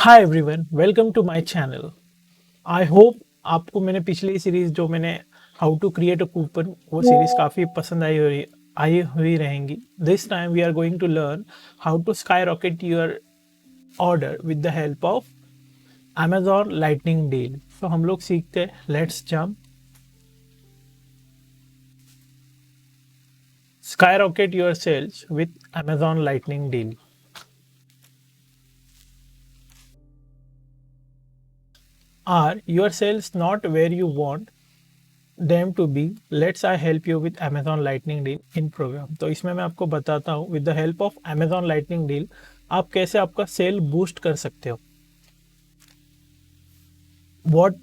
Hi everyone, welcome to my channel. I hope आपको मैंने पिछली सीरीज जो मैंने how to create a coupon वो सीरीज काफ़ी पसंद आई हुई रहेंगी। This time we are going to learn how to skyrocket your order with the help of Amazon lightning deal. तो हम लोग सीखते हैं, let's jump. Skyrocket your sales with Amazon lightning deal. Are your sales not where you want them to be? Let's I help you with Amazon Lightning Deal in program। तो इसमें मैं आपको बताता हूँ with the help of Amazon Lightning Deal आप कैसे आपका cell boost कर सकते हो। What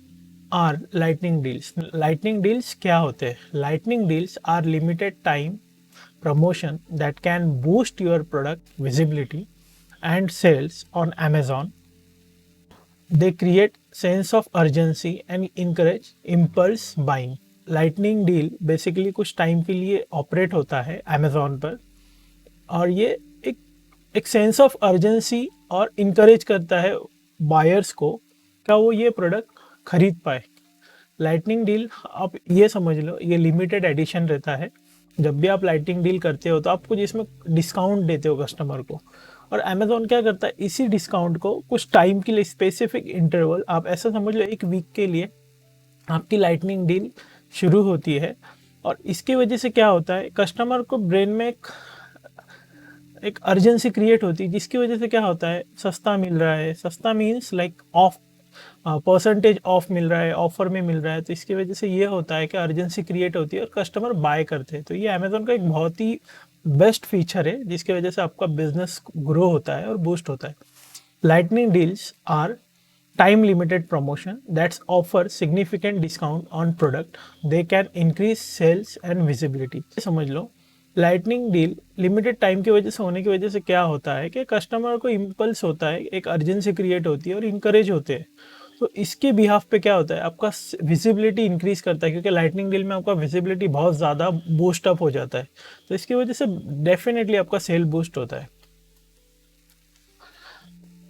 are Lightning Deals? Lightning Deals क्या होते हैं? Lightning Deals are limited time promotion that can boost your product visibility and sales on Amazon। They create sense of urgency and encourage impulse buying। Lightning deal basically कुछ time के लिए operate होता है Amazon पर, और ये एक एक सेंस ऑफ अर्जेंसी और इनकरेज करता है बायर्स को क्या वो ये प्रोडक्ट खरीद पाए। लाइटनिंग डील आप ये समझ लो, ये लिमिटेड एडिशन रहता है। जब भी आप लाइटनिंग डील करते हो तो आप कुछ इसमें डिस्काउंट देते हो कस्टमर को, और अमेजोन क्या करता है, इसी डिस्काउंट को कुछ टाइम के लिए स्पेसिफिक इंटरवल, आप ऐसा समझ लो एक वीक के लिए आपकी लाइटनिंग डील शुरू होती है। और इसकी वजह से क्या होता है, कस्टमर को ब्रेन में एक अर्जेंसी क्रिएट होती है, जिसकी वजह से क्या होता है, सस्ता मिल रहा है। सस्ता means like of percentage of मिल रहा है, ऑफर में मिल रहा है। तो इसकी वजह से ये होता है कि अर्जेंसी क्रिएट होती है और कस्टमर बाय करते हैं। तो ये अमेजोन का एक बहुत ही बेस्ट फीचर है, जिसकी वजह से आपका बिजनेस ग्रो होता है और बूस्ट होता है। Lightning deals are time limited promotion that offer significant discount on product। they can increase sales and visibility। समझ लो, लाइटनिंग डील लिमिटेड टाइम की वजह से होने की वजह से क्या होता है कि कस्टमर को इम्पल्स होता है, एक अर्जेंसी क्रिएट होती है और इंकरेज होते हैं। तो इसके बिहाफ पे क्या होता है, आपका विजिबिलिटी इंक्रीज करता है, क्योंकि लाइटनिंग डील में आपका विजिबिलिटी बहुत ज़्यादा बूस्ट अप हो जाता है। तो इसकी वजह से डेफिनेटली आपका सेल बूस्ट होता है।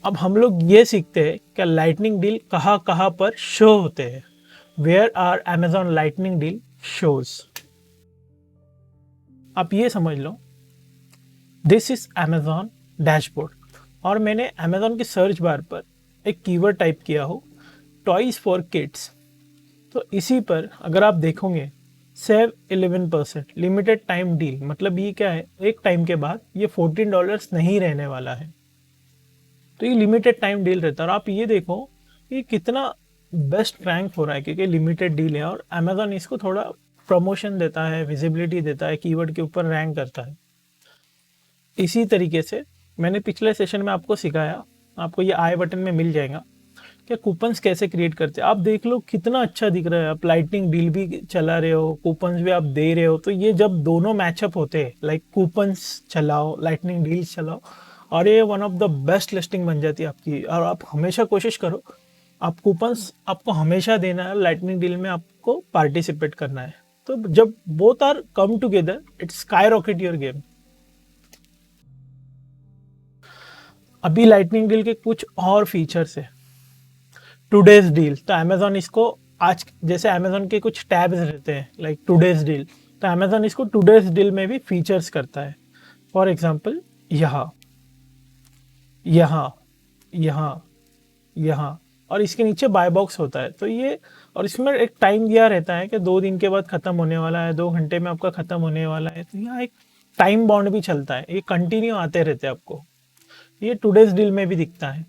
अब हम लोग ये सीखते हैं कि लाइटनिंग डील कहाँ कहाँ पर शो होते हैं। Where are Amazon lightning deal shows. आप ये समझ लो, दिस इज अमेजॉन डैशबोर्ड, और मैंने अमेजॉन के सर्च बार पर एक कीवर्ड टाइप किया हो, टॉयज फॉर किड्स। तो इसी पर अगर आप देखोगे, सेव 11% लिमिटेड टाइम डील, मतलब ये क्या है, एक टाइम के बाद ये $14 नहीं रहने वाला है। तो ये लिमिटेड टाइम डील रहता है। और आप ये देखो ये कितना बेस्ट रैंक हो रहा है, क्योंकि लिमिटेड डील है और अमेजोन इसको थोड़ा प्रमोशन देता है, विजिबिलिटी देता है, कीवर्ड के ऊपर रैंक करता है। इसी तरीके से मैंने पिछले सेशन में आपको सिखाया, आपको ये आई बटन में मिल जाएगा कि कूपन्स कैसे क्रिएट करते हैं। आप देख लो कितना अच्छा दिख रहा है, आप लाइटनिंग डील भी चला रहे हो, कूपन्स भी आप दे रहे हो। तो ये जब दोनों मैचअप होते हैं, लाइक कूपन्स चलाओ, लाइटनिंग डील्स चलाओ, और ये one of the best listing बन जाती है आपकी। और आप हमेशा कोशिश करो, आप कूपन्स आपको हमेशा देना है, लाइटनिंग डील में आपको पार्टिसिपेट करना है। तो जब both are come together, it's skyrocket your game. अभी लाइटनिंग डील के कुछ और फीचर्स है। टुडेज डील, तो अमेजोन इसको आज, जैसे अमेजोन के कुछ टैब्स रहते हैं लाइक टुडेज डील, तो अमेजोन इसको टुडेज डील में भी फीचर्स करता है। फॉर एग्जांपल यहाँ यहाँ यहाँ यहाँ, और इसके नीचे बाय बॉक्स होता है। तो ये, और इसमें एक टाइम दिया रहता है कि 2 दिन के बाद खत्म होने वाला है, 2 घंटे में आपका खत्म होने वाला है। तो यहाँ एक टाइम बॉन्ड भी चलता है, ये कंटिन्यू आते रहते हैं आपको। ये टुडेज डील में भी दिखता है।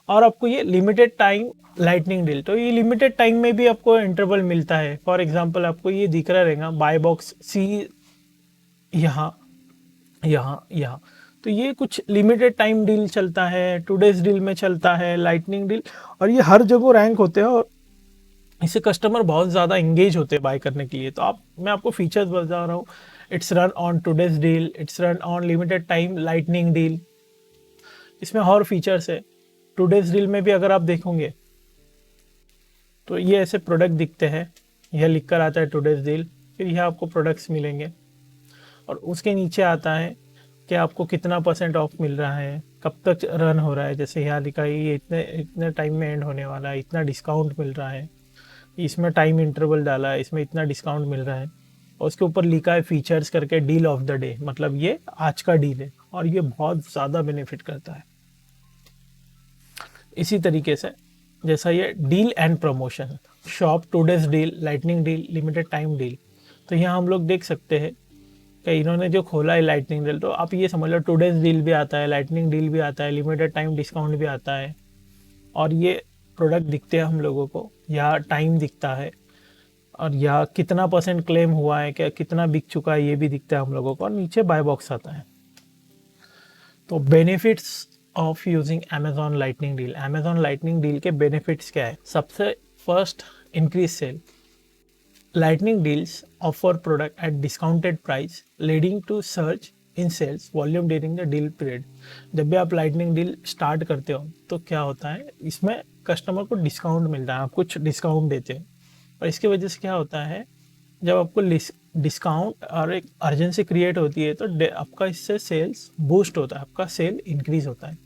और आपको ये लिमिटेड टाइम लाइटनिंग डील, तो ये लिमिटेड टाइम में भी आपको इंटरवल मिलता है। फॉर एग्जांपल आपको ये दिख रहा रहेगा बाय बॉक्स सी यहाँ यहाँ यहाँ। तो ये कुछ लिमिटेड टाइम डील चलता है, टुडेज डील में चलता है लाइटनिंग डील, और ये हर जगह रैंक होते हैं और इससे कस्टमर बहुत ज़्यादा इंगेज होते हैं बाय करने के लिए। तो मैं आपको फीचर्स बता रहा हूँ। It's run on today's deal, it's run on limited time lightning deal. इसमें और फीचर्स है। टुडेज डील में भी अगर आप देखोगे तो ये ऐसे प्रोडक्ट दिखते हैं, यह लिख कर आता है टुडेज डील, फिर यह आपको प्रोडक्ट्स मिलेंगे और उसके नीचे आता है कि आपको कितना % ऑफ मिल रहा है, कब तक रन हो रहा है, जैसे यहाँ लिखा है ये इतने इतने टाइम में एंड होने वाला है, इतना डिस्काउंट मिल रहा है, इसमें टाइम इंटरवल डाला है, इसमें इतना डिस्काउंट मिल रहा है, और उसके ऊपर लिखा है फीचर्स करके डील ऑफ द डे, मतलब ये आज का डील है और ये बहुत ज़्यादा बेनिफिट करता है। इसी तरीके से जैसा ये deal and promotion, shop today's deal, lightning deal, limited time deal, तो यहाँ हम लोग देख सकते हैं कि इन्होंने जो खोला है लाइटनिंग डील, तो आप ये समझ लो टूडेज डील भी आता है, लाइटनिंग डील भी आता है, लिमिटेड टाइम डिस्काउंट भी आता है, और ये प्रोडक्ट दिखते हैं हम लोगों को, या टाइम दिखता है, और या कितना % क्लेम हुआ है, क्या कितना बिक चुका है ये भी दिखता है हम लोगों को, और नीचे बाय बॉक्स आता है। तो benefits of using Amazon lightning deal, Amazon lightning deal के बेनिफिट्स क्या है? सबसे first, increase sale. Lightning deals offer product at discounted price leading to search in sales volume during the deal period. जब भी आप लाइटनिंग डील स्टार्ट करते हो तो क्या होता है, इसमें कस्टमर को डिस्काउंट मिलता है, आप कुछ डिस्काउंट देते हो, और इसकी वजह से क्या होता है, जब आपको डिस्काउंट और एक अर्जेंसी क्रिएट होती है तो आपका इससे सेल्स बूस्ट होता है, आपका सेल इंक्रीज होता है।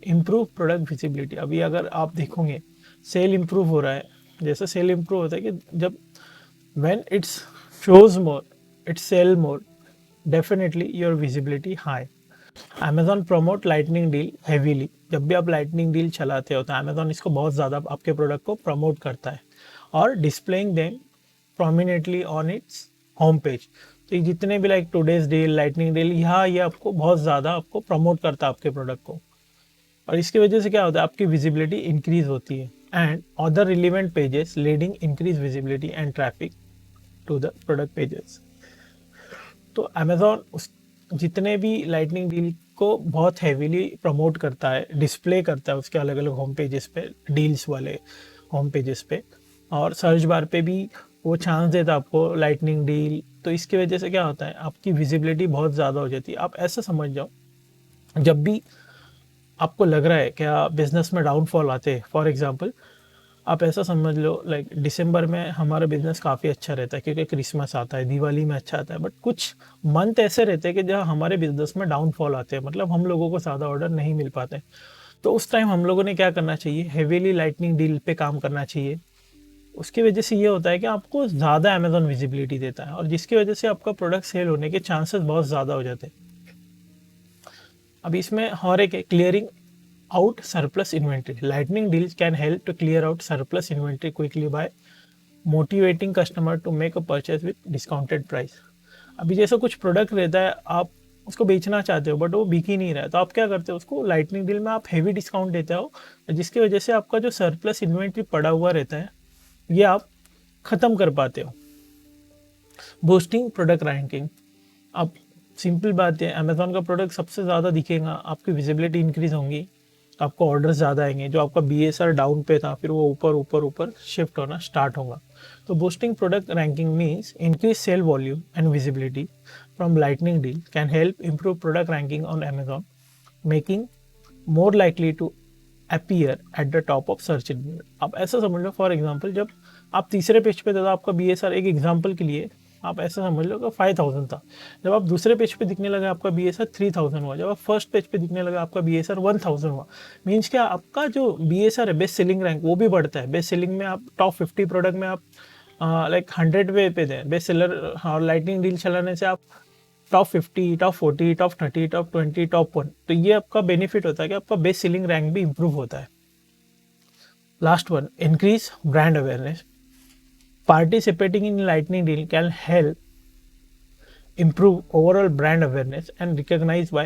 इम्प्रूव प्रोडक्ट विजिबिलिटी, अभी अगर आप देखोगे सेल इम्प्रूव हो रहा है, जैसे सेल इम्प्रूव होता है कि जब when it's shows more, it sell more, definitely your visibility high. Amazon promote lightning deal heavily, जब भी आप lightning deal चलाते हो तो Amazon इसको बहुत ज़्यादा आपके प्रोडक्ट को प्रमोट करता है, और displaying them prominently on its home page। तो ये जितने भी like today's deal, lightning deal, यहाँ ये आपको बहुत ज़्यादा आपको प्रमोट करता है आपके प्रोडक्ट को, और इसकी वजह से क्या होता है, आपकी विजिबिलिटी इंक्रीज होती है। And other relevant pages leading increase visibility and traffic to the product pages. तो अमेजोन उस जितने भी लाइटनिंग डील को बहुत हैवीली प्रमोट करता है, डिस्प्ले करता है उसके अलग अलग होम पेजेस पे, डील्स वाले होम पेजेस पे, और सर्च बार पे भी वो चांस देता है आपको लाइटनिंग डील। तो इसकी वजह से क्या होता है, आपकी विजिबिलिटी बहुत ज़्यादा हो जाती है। आप ऐसा समझ जाओ, जब भी आपको लग रहा है क्या बिजनेस में डाउनफॉल आते हैं, फॉर एग्जांपल आप ऐसा समझ लो लाइक दिसंबर में हमारा बिजनेस काफ़ी अच्छा रहता है क्योंकि क्रिसमस आता है, दिवाली में अच्छा आता है, बट कुछ मंथ ऐसे रहते हैं कि जहाँ हमारे बिजनेस में डाउनफॉल आते हैं, मतलब हम लोगों को ज़्यादा ऑर्डर नहीं मिल पाते। तो उस टाइम हम लोगों ने क्या करना चाहिए, हेवीली लाइटनिंग डील पे काम करना चाहिए। उसकी वजह से ये होता है कि आपको ज़्यादा अमेजोन विजिबिलिटी देता है, और जिसकी वजह से आपका प्रोडक्ट सेल होने के चांसेस बहुत ज़्यादा हो जाते हैं। अब इसमें और एक clearing out surplus inventory. Lightning deals can help to clear out surplus inventory quickly by motivating customer to make a purchase with discounted price. अभी जैसा कुछ प्रोडक्ट रहता है, आप उसको बेचना चाहते हो बट वो बिक ही नहीं रहा है, तो आप क्या करते हो, उसको लाइटनिंग डील में आप हेवी डिस्काउंट देते हो, जिसकी वजह से आपका जो सरप्लस इन्वेंट्री पड़ा हुआ रहता है ये आप ख़त्म कर पाते हो। बूस्टिंग प्रोडक्ट रैंकिंग, अब सिंपल बात है, अमेजोन का प्रोडक्ट सबसे ज़्यादा दिखेगा, आपकी विजिबिलिटी इंक्रीज होंगी, आपको ऑर्डर ज़्यादा आएंगे, जो आपका BSR डाउन पे था फिर वो ऊपर ऊपर ऊपर शिफ्ट होना स्टार्ट होगा। तो boosting product ranking means increase sale volume and visibility from lightning deal can help improve product ranking on Amazon, making more likely to appear at the top of search engine. आप ऐसा समझ लो, for example जब आप तीसरे page पे थे तो आपका BSR, एक एग्जाम्पल के लिए आप ऐसा समझ लो कि 5000 था, जब आप दूसरे पेज पे दिखने लगा आपका BSR 3000 हुआ, जब आप फर्स्ट पेज पे दिखने लगा आपका BSR 1000 हुआ। मीन्स क्या, आपका जो BSR है, बेस्ट सेलिंग रैंक, वो भी बढ़ता है। बेस्ट सेलिंग में आप टॉप 50 प्रोडक्ट में आप लाइक 100 पे थे बेस्ट सेलर, और लाइटनिंग डील चलाने से आप top 50, top 40, top 30, top 20, top 1, तो ये आपका बेनिफिट होता है कि आपका बेस्ट सेलिंग रैंक भी इंप्रूव होता है। Last one, increase brand awareness. Participating in lightning deal can help improve overall brand awareness and recognized by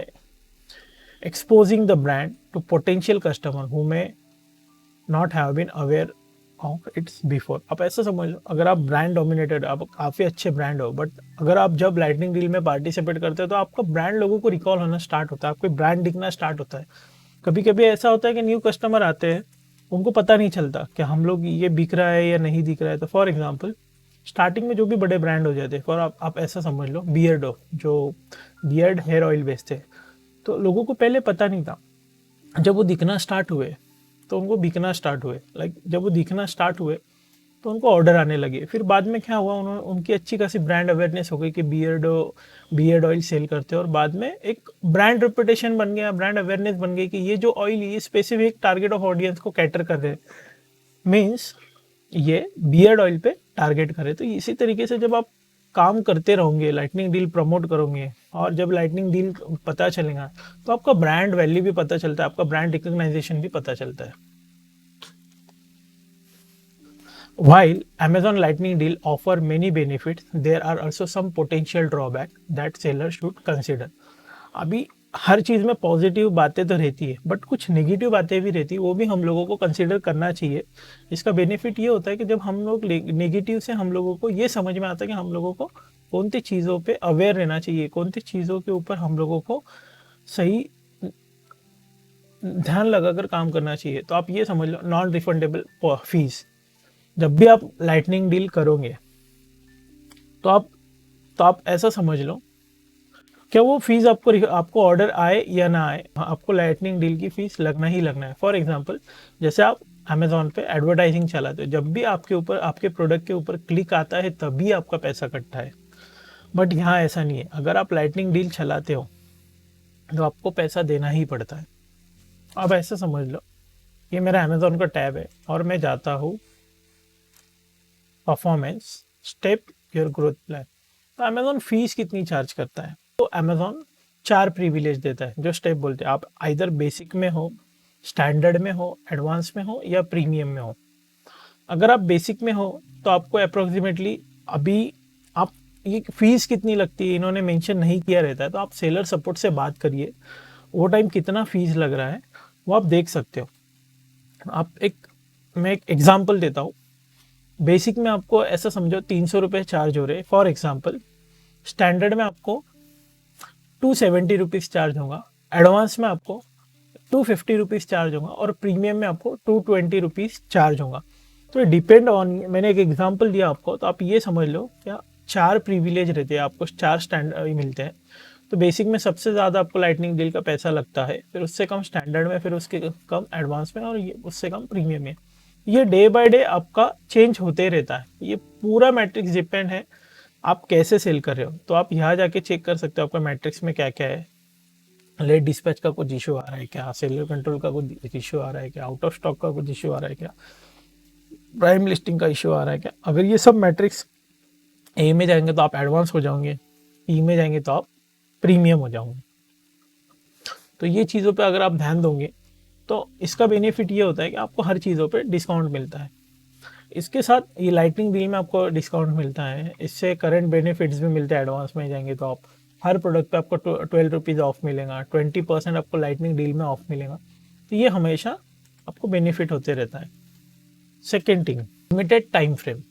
exposing the brand to potential customer who may not have been aware of its before। आप ऐसा समझ लो, अगर आप brand dominated, आप काफ़ी अच्छे brand हो, but अगर आप जब लाइटनिंग डील में पार्टिसिपेट करते हो तो आपका ब्रांड लोगों को रिकॉल होना स्टार्ट होता है, आपको ब्रांड दिखना स्टार्ट होता है। कभी कभी ऐसा होता है कि न्यू कस्टमर आते हैं, उनको पता नहीं चलता कि हम लोग ये बिक रहा है या नहीं दिख रहा है। तो फॉर एग्जांपल स्टार्टिंग में जो भी बड़े ब्रांड हो जाते हैं, फॉर आप ऐसा समझ लो बियर्डो, जो बियर्ड हेयर ऑयल बेचते हैं, तो लोगों को पहले पता नहीं था, जब वो दिखना स्टार्ट हुए तो उनको बिकना स्टार्ट हुए। लाइक जब वो दिखना स्टार्ट हुए तो उनको ऑर्डर आने लगे। फिर बाद में क्या हुआ, उन्होंने उनकी अच्छी खासी ब्रांड अवेयरनेस हो गई कि बियर्ड ऑयल सेल करते हैं, और बाद में एक ब्रांड रेपुटेशन बन गया, ब्रांड अवेयरनेस बन गई कि ये जो ऑयल ये स्पेसिफिक टारगेट ऑफ ऑडियंस को कैटर कर रहे हैं, मीन्स ये बियर्ड ऑयल पे टारगेट करे। तो इसी तरीके से जब आप काम करते रहोगे, लाइटनिंग डील प्रमोट करोगे, और जब लाइटनिंग डील पता चलेगा तो आपका ब्रांड वैल्यू भी पता चलता है, आपका ब्रांड रिकग्नाइजेशन भी पता चलता है। While Amazon Lightning Deal offer many benefits, there are also some potential drawback that sellers should consider. अभी हर चीज़ में पॉजिटिव बातें तो रहती है, बट कुछ नेगेटिव बातें भी रहती है, वो भी हम लोगों को कंसिडर करना चाहिए। इसका बेनिफिट ये होता है कि जब हम लोग नेगेटिव से हम लोगों को ये समझ में आता है कि हम लोगों को कौन सी चीज़ों पे अवेयर रहना चाहिए, कौन सी चीज़ों के ऊपर हम लोगों को सही ध्यान लगाकर काम करना चाहिए। तो आप ये समझ लो, नॉन रिफंडेबल फीस, जब भी आप लाइटनिंग डील करोगे तो आप ऐसा समझ लो, क्या वो फीस आपको ऑर्डर आए या ना आए, आपको लाइटनिंग डील की फीस लगना ही लगना है। फॉर एग्जांपल, जैसे आप अमेजोन पे एडवर्टाइजिंग चलाते हो, जब भी आपके ऊपर आपके प्रोडक्ट के ऊपर क्लिक आता है तभी आपका पैसा कटता है। बट यहाँ ऐसा नहीं है, अगर आप लाइटनिंग डील चलाते हो तो आपको पैसा देना ही पड़ता है। अब ऐसा समझ लो, ये मेरा अमेजोन का टैब है और मैं जाता हूँ performance, step, your growth plan. तो अमेजोन फीस कितनी चार्ज करता है? तो अमेजोन 4 प्रिविलेज देता है, जो स्टेप बोलते हैं। आप आइदर बेसिक में हो, स्टैंडर्ड में हो, एडवांस में हो या प्रीमियम में हो। अगर आप बेसिक में हो तो आपको अप्रोक्सीमेटली, अभी आप ये फीस कितनी लगती है इन्होंने मेंशन नहीं किया रहता है, तो आप सेलर सपोर्ट से बात करिए, वो टाइम कितना फीस लग रहा है वो आप देख सकते हो। मैं एक एग्जांपल देता हूँ। बेसिक में आपको ऐसा समझो 300 रुपये चार्ज हो रहे फॉर एग्जांपल, स्टैंडर्ड में आपको 270 रुपीज़ चार्ज होगा, एडवांस में आपको 250 रुपीज़ चार्ज होगा, और प्रीमियम में आपको 220 रुपीज़ चार्ज होगा। तो डिपेंड ऑन, मैंने एक एग्जांपल दिया आपको, तो आप ये समझ लो क्या 4 प्रिविलेज रहते हैं, आपको 4 स्टैंडर्ड मिलते हैं। तो बेसिक में सबसे ज़्यादा आपको लाइटनिंग डील का पैसा लगता है, फिर उससे कम स्टैंडर्ड में, फिर उसके कम एडवांस में, और ये उससे कम प्रीमियम में। ये डे बाय डे आपका चेंज होते रहता है, ये पूरा मैट्रिक्स डिपेंड है आप कैसे सेल कर रहे हो। तो आप यहाँ जाके चेक कर सकते हो आपका मैट्रिक्स में क्या क्या है, लेट डिस्पैच का कुछ इशू आ रहा है क्या, सेलर कंट्रोल का कुछ इशू आ रहा है क्या, आउट ऑफ स्टॉक का कुछ इशू आ रहा है क्या, प्राइम लिस्टिंग का इशू आ रहा है क्या। अगर ये सब मैट्रिक्स ए में जाएंगे तो आप एडवांस हो जाओगे, ई में जाएंगे तो आप प्रीमियम हो जाओगे। तो ये चीज़ों पे अगर आप ध्यान दोगे तो इसका बेनिफिट ये होता है कि आपको हर चीज़ों पे डिस्काउंट मिलता है। इसके साथ ये लाइटनिंग डील में आपको डिस्काउंट मिलता है, इससे करंट बेनिफिट्स भी मिलते हैं। एडवांस में जाएंगे तो आप हर प्रोडक्ट पे आपको 12 रुपीज़ ऑफ मिलेगा, 20% आपको लाइटनिंग डील में ऑफ मिलेगा। तो ये हमेशा आपको बेनिफिट होते रहता है। Second thing, limited time frame.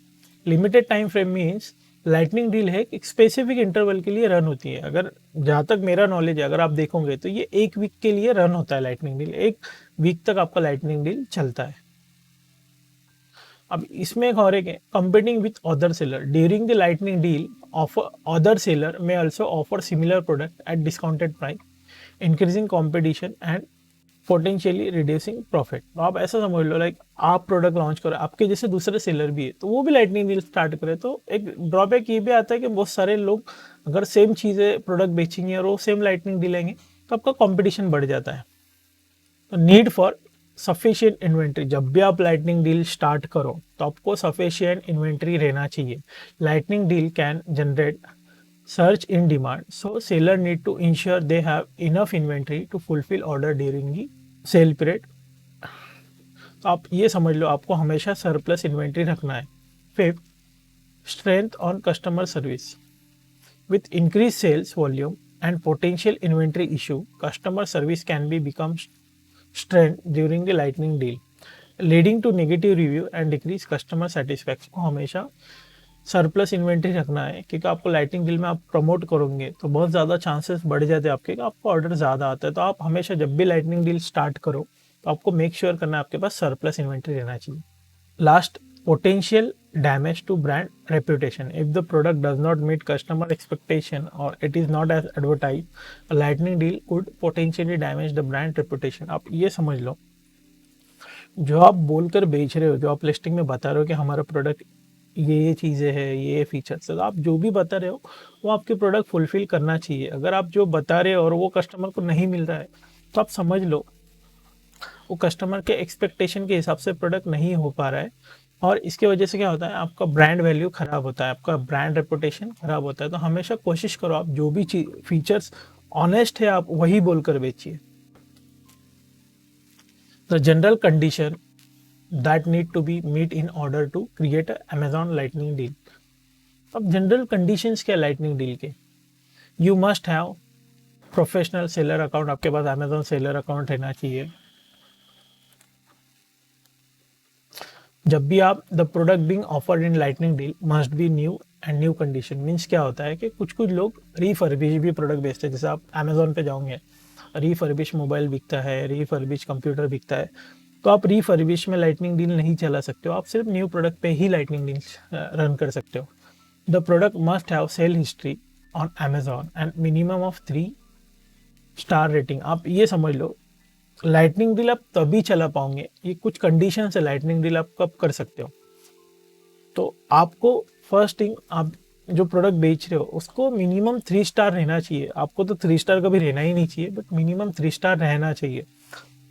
Limited time frame means lightning deal है एक स्पेसिफिक इंटरवल के लिए रन होती है। अगर जहाँ तक मेरा नॉलेज है, अगर आप देखोगे तो ये 1 वीक के लिए रन होता है लाइटनिंग डील, 1 वीक तक आपका लाइटनिंग डील चलता है। अब इसमें एक और है, competing with other seller during the lightning deal, offer other seller में also offer similar product at discounted price, increasing competition and potentially reducing profit. तो आप ऐसा समझ लो, लाइक आप प्रोडक्ट लॉन्च करो, आपके जैसे दूसरे सेलर भी है तो वो भी लाइटनिंग डील स्टार्ट करे, तो एक ड्रॉबैक ये भी आता है कि बहुत सारे लोग अगर सेम चीज़ें प्रोडक्ट बेचेंगे और वो सेम लाइटनिंग डील लेंगे तो आपका कॉम्पिटिशन बढ़ जाता है। तो नीड फॉर सफिशिएंट इन्वेंट्री, जब भी आप लाइटनिंग डील स्टार्ट करो तो आपको सफिशिएंट इन्वेंट्री रहना चाहिए। Lightning deal can generate surge in demand, so seller need to ensure they have enough inventory to fulfill order during the sale period। तो आप ये समझ लो आपको हमेशा सरप्लस इन्वेंट्री रखना है। Fifth, strength on customer service. With increase sales volume and potential inventory issue, customer service can be become strength during the lightning deal, leading to negative review and decrease customer satisfaction. को हमेशा surplus inventory रखना है, क्योंकि आपको lighting deal में आप promote करोगे तो बहुत ज़्यादा चांसेस बढ़ जाते हैं आपके, आपको ऑर्डर ज़्यादा आता है। तो आप हमेशा जब भी लाइटनिंग डील स्टार्ट करो तो आपको मेक श्योर करना है आपके पास सरप्लस इन्वेंट्री रहना चाहिए। Last, potential damage to brand reputation. If the product does not meet customer expectation और it is not as advertise, lightning deal could potentially damage the brand reputation. आप ये समझ लो, जो आप बोलकर बेच रहे हो, जो आप लिस्टिंग में बता रहे हो कि हमारा प्रोडक्ट ये चीज़ें है, ये फीचर्स है, तो आप जो भी बता रहे हो वो आपके प्रोडक्ट फुलफिल करना चाहिए। अगर आप जो बता रहे हो और वो कस्टमर को नहीं मिल रहा है तो आप समझ लो वो कस्टमर के एक्सपेक्टेशन के हिसाब से प्रोडक्ट नहीं हो पा रहा है, और इसके वजह से क्या होता है, आपका ब्रांड वैल्यू खराब होता है, आपका ब्रांड रेपुटेशन खराब होता है। तो हमेशा कोशिश करो आप जो भी चीज फीचर्स ऑनेस्ट है आप वही बोलकर बेचिए। The general condition that need to be meet in order to create Amazon lightning deal. अब जनरल कंडीशंस क्या लाइटनिंग डील के? You must have professional seller account, आपके पास अमेजॉन सेलर अकाउंट रहना चाहिए। जब भी आप the product being offered in lightning deal must be new and new condition. Means क्या होता है कि कुछ कुछ लोग रीफर्बिश भी प्रोडक्ट बेचते हैं। जैसे आप अमेजोन पे जाओगे, रीफर्बिश मोबाइल बिकता है, रीफर्बिश कंप्यूटर बिकता है, तो आप रीफर्बिश में लाइटनिंग डील नहीं चला सकते हो, आप सिर्फ न्यू प्रोडक्ट पे ही लाइटनिंग डील रन कर सकते हो। The product must have sale history on Amazon and minimum of 3 star rating. आप ये समझ लो लाइटनिंग डील आप तभी चला पाओगे, ये कुछ कंडीशन है लाइटनिंग डील आप कब कर सकते हो। तो आपको फर्स्ट थिंग, आप जो प्रोडक्ट बेच रहे हो उसको मिनिमम 3 स्टार रहना चाहिए। आपको तो 3 स्टार कभी रहना ही नहीं चाहिए, बट मिनिमम 3 स्टार रहना चाहिए।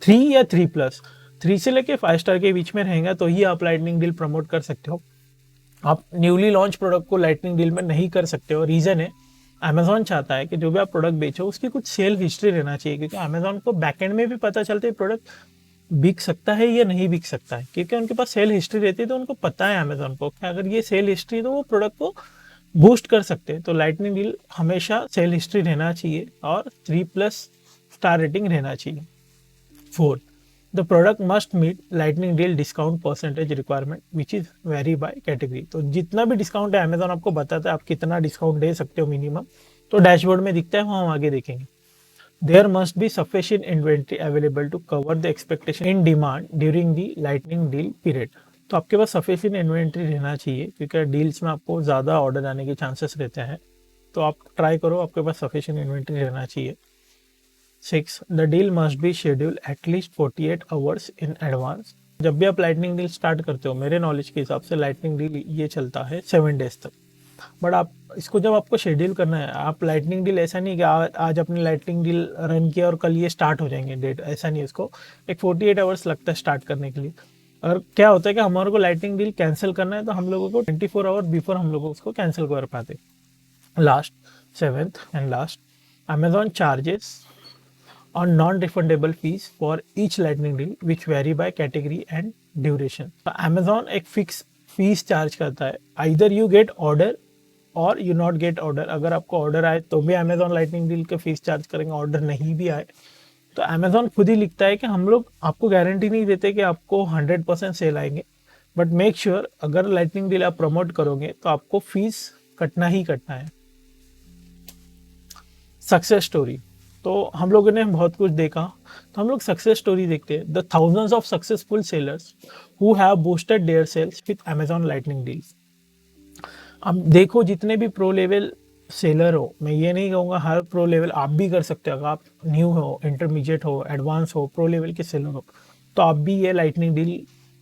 3 या 3+, 3 से लेके 5 स्टार के बीच में रहेगा तो ही आप लाइटनिंग डील प्रमोट कर सकते हो। आप न्यूली लॉन्च प्रोडक्ट को लाइटनिंग डील में नहीं कर सकते हो। रीजन है, अमेजोन चाहता है कि जो भी आप प्रोडक्ट बेचो उसकी कुछ सेल हिस्ट्री रहना चाहिए, क्योंकि अमेजोन को बैकएंड में भी पता चलता है प्रोडक्ट बिक सकता है या नहीं बिक सकता है, क्योंकि उनके पास सेल हिस्ट्री रहती है। तो उनको पता है अमेजोन को कि अगर ये सेल हिस्ट्री है तो वो प्रोडक्ट को बूस्ट कर सकते हैं। तो लाइटनिंग डील हमेशा सेल हिस्ट्री रहना चाहिए और 3+ स्टार रेटिंग रहना चाहिए। 4, the product must meet lightning deal discount percentage requirement which is vary by category. तो जितना भी डिस्काउंट है अमेजोन आपको बताता है आप कितना डिस्काउंट दे सकते हो मिनिमम, तो डैशबोर्ड में दिखता है, वो हम आगे देखेंगे। There must be sufficient inventory available to cover the expectation in demand during the lightning deal period। तो आपके पास सफिशिएंट इन्वेंट्री रहना चाहिए, क्योंकि डील्स में आपको ज़्यादा ऑर्डर आने के चांसेस रहते हैं। तो आप ट्राई करो, आपके पास सफिशिएंट इन्वेंट्री रहना चाहिए। 6, the deal must be schedule at least 48 hours in advance. जब भी आप लाइटनिंग डील स्टार्ट करते हो, मेरे नॉलेज के हिसाब से लाइटनिंग डील ये चलता है 7 डेज तक। बट आप इसको जब आपको शेड्यूल करना है, आप लाइटनिंग डील ऐसा नहीं कि आज अपनी लाइटनिंग डील रन किया और कल ये स्टार्ट हो जाएंगे डेट, ऐसा नहीं। इसको एक 48 आवर्स लगता है स्टार्ट करने के लिए। और क्या होता है कि हमारे को लाइटनिंग डील कैंसिल करना है तो हम लोगों को 24 आवर बिफोर हम लोग उसको कैंसिल कर पाते। Last, 7th and last, Amazon charges on non-refundable fees for each lightning deal which vary by category and duration। तो Amazon एक फिक्स फीस चार्ज करता है, either you get order और यू नॉट गेट ऑर्डर। अगर आपको order आए तो भी अमेजॉन लाइटनिंग डील के फीस चार्ज करेंगे, ऑर्डर नहीं भी आए तो अमेजॉन खुद ही लिखता है कि हम लोग आपको गारंटी नहीं देते कि आपको 100% सेल आएंगे, बट मेक श्योर अगर लाइटनिंग डील आप प्रमोट करोगे तो आपको फीस कटना ही कटना है। सक्सेस स्टोरी, तो हम लोगों ने बहुत कुछ देखा, तो हम लोग सक्सेस स्टोरी देखते हैं। The thousands of successful sellers who have boosted their sales with Amazon lightning deals. अब देखो जितने भी प्रो लेवल सेलर हो, मैं ये नहीं कहूँगा हर प्रो लेवल आप भी कर सकते हो। अगर आप न्यू हो, इंटरमीडिएट हो, एडवांस हो, प्रो लेवल के सेलर हो, तो आप भी ये लाइटनिंग डील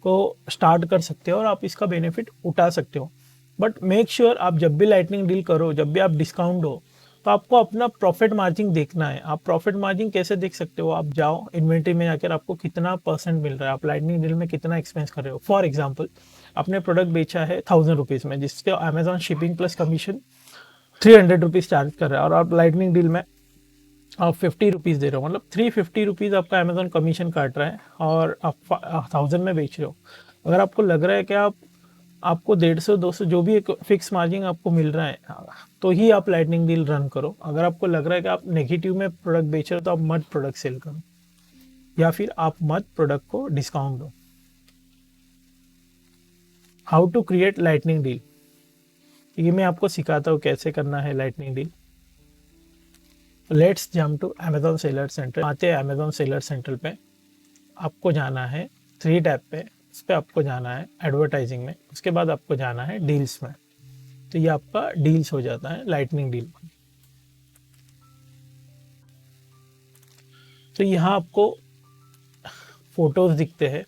को स्टार्ट कर सकते हो और आप इसका बेनिफिट उठा सकते हो। बट मेक श्योर आप जब भी लाइटनिंग डील करो, जब भी आप डिस्काउंट हो, तो आपको अपना प्रॉफिट मार्जिन देखना है। आप प्रॉफिट मार्जिन कैसे देख सकते हो? आप जाओ इन्वेंट्री में जाकर आपको कितना परसेंट मिल रहा है, आप लाइटनिंग डील में कितना एक्सपेंस कर रहे हो। फॉर एग्जाम्पल, आपने प्रोडक्ट बेचा है 1000 रुपीज़ में, जिसके Amazon shipping plus commission 300 rupees charge कर रहा है, और आप लाइटनिंग डील में आप 50 रुपीज़ दे रहे हो, मतलब 350 रुपीज़ आपका अमेजॉन कमीशन काट रहा है और आप 1000 में बेच रहे हो। अगर आपको लग रहा है कि आपको 150-200 जो भी एक फिक्स मार्जिन आपको मिल रहा है, तो ही आप लाइटनिंग डील रन करो। अगर आपको लग रहा है कि आप नेगेटिव में प्रोडक्ट बेच रहे हो तो आप मत प्रोडक्ट सेल करो, या फिर आप मत प्रोडक्ट को डिस्काउंट दो। How to create lightning deal, ये मैं आपको सिखाता हूँ कैसे करना है lightning deal. Let's jump to Amazon seller center. आते हैं अमेजॉन सेलर सेंटर पे, आपको जाना है 3 टैब पे, उस पर आपको जाना है एडवर्टाइजिंग में, उसके बाद आपको जाना है डील्स में। तो ये आपका डील्स हो जाता है, लाइटनिंग डील। तो यहाँ आपको फोटोज दिखते हैं,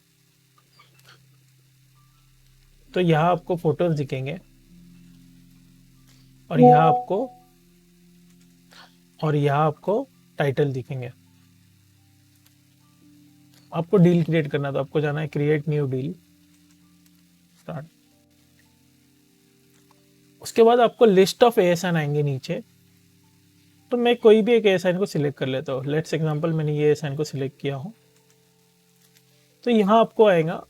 तो यहाँ आपको फोटोज दिखेंगे और यहाँ आपको टाइटल दिखेंगे। आपको डील क्रिएट करना, तो आपको जाना है क्रिएट न्यू डील, स्टार्ट। उसके बाद आपको लिस्ट ऑफ एएसएन आएंगे नीचे, तो मैं कोई भी एक एएसएन को सिलेक्ट कर लेता हूँ। लेट्स एग्जांपल मैंने ये एएसएन को सिलेक्ट किया हूँ, तो यहाँ आपको आएगा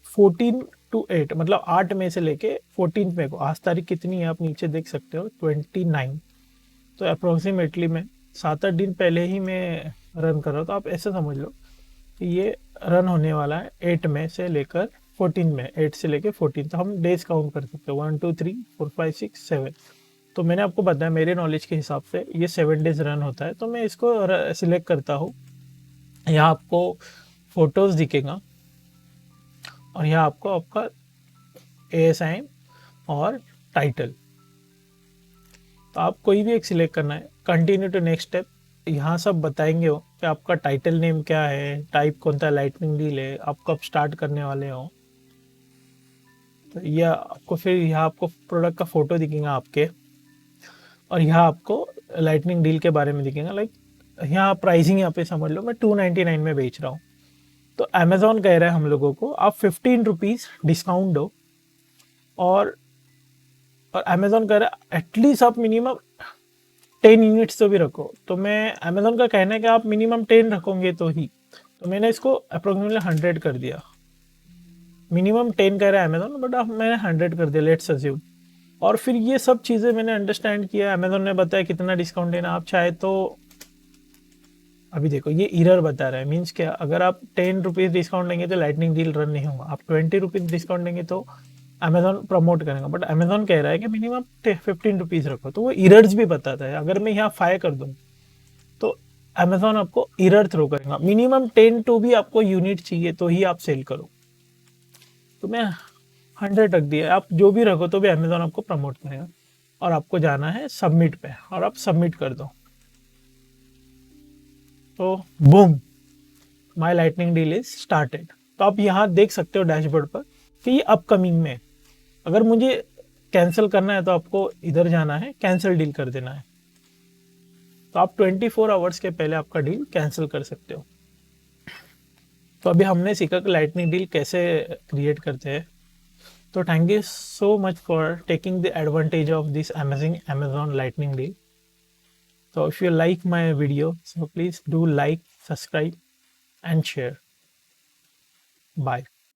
14 to 8, मतलब 8 में से लेके 14 में को। आज तारीख कितनी है आप नीचे देख सकते हो, 29। तो अप्रोक्सीमेटली मैं 7-8 दिन पहले ही मैं रन कर रहा हूँ। तो आप ऐसे समझ लो कि ये रन होने वाला है 8 में से लेकर 14 में, 8 से लेकर 14। तो हम डेज काउंट कर सकते हैं, 1 2 3 4 5 6 7। तो मैंने आपको बताया मेरे नॉलेज के हिसाब से ये 7 डेज रन होता है। तो मैं इसको सिलेक्ट करता हूँ। यहाँ आपको फोटोज दिखेगा और यहाँ आपको आपका एएसआईएन और टाइटल। तो आप कोई भी एक सिलेक्ट करना है, कंटिन्यू टू नेक्स्ट स्टेप। यहाँ सब बताएंगे हो कि आपका टाइटल नेम क्या है, टाइप कौन सा लाइटनिंग डील है, आप कब स्टार्ट करने वाले हो। तो यह आपको फिर यहाँ आपको प्रोडक्ट का फोटो दिखेगा आपके, और यहाँ आपको लाइटनिंग डील के बारे में दिखेगा। लाइक यहाँ प्राइसिंग यहाँ पे समझ लो मैं 299 में बेच रहा हूँ। तो अमेजोन कह रहा है हम लोगों को आप 15 रुपीज़ डिस्काउंट दो, और अमेजोन कह रहा है एटलीस्ट आप मिनिमम 10 यूनिट्स तो भी रखो। तो मैं अमेजोन का कहना है कि आप मिनिमम 10 रखोगे तो ही। तो मैंने इसको अप्रोक्सीमेटली 100 कर दिया। मिनिमम 10 कह रहा है अमेजोन, बट आप मैंने 100 कर दिया, लेट्स अज्यूम। और फिर ये सब चीज़ें मैंने अंडरस्टैंड किया, अमेजोन ने बताया कितना डिस्काउंट देना। आप चाहे तो अभी देखो ये एरर बता रहा है, मीन्स क्या, अगर आप 10 रुपीज़ डिस्काउंट देंगे तो लाइटनिंग डील रन नहीं होगा। आप 20 रुपीज़ डिस्काउंट देंगे तो अमेजोन प्रमोट करेगा, बट अमेजोन कह रहा है कि मिनिमम 15 रुपीज़ रखो। तो वो एरर्स भी बताता है। अगर मैं यहाँ 5 कर दूँ तो अमेजोन आपको एरर थ्रो करेगा। मिनिमम 10 टू भी आपको यूनिट चाहिए तो ही आप सेल करो। तो मैं 100 रख दिया, आप जो भी रखो तो भी अमेजोन आपको प्रमोट करेगा। और आपको जाना है सबमिट पे, और आप सबमिट कर दो। तो boom, my lightning deal is started. तो आप यहाँ देख सकते हो डैशबोर्ड पर कि ये अपकमिंग में। अगर मुझे कैंसिल करना है तो आपको इधर जाना है, कैंसिल डील कर देना है। तो आप 24 आवर्स के पहले आपका डील कैंसिल कर सकते हो। तो अभी हमने सीखा कि लाइटनिंग डील कैसे क्रिएट करते हैं। तो thank you so much for taking the advantage of this amazing Amazon lightning deal. So if you like my video, so please do like, subscribe and share. Bye.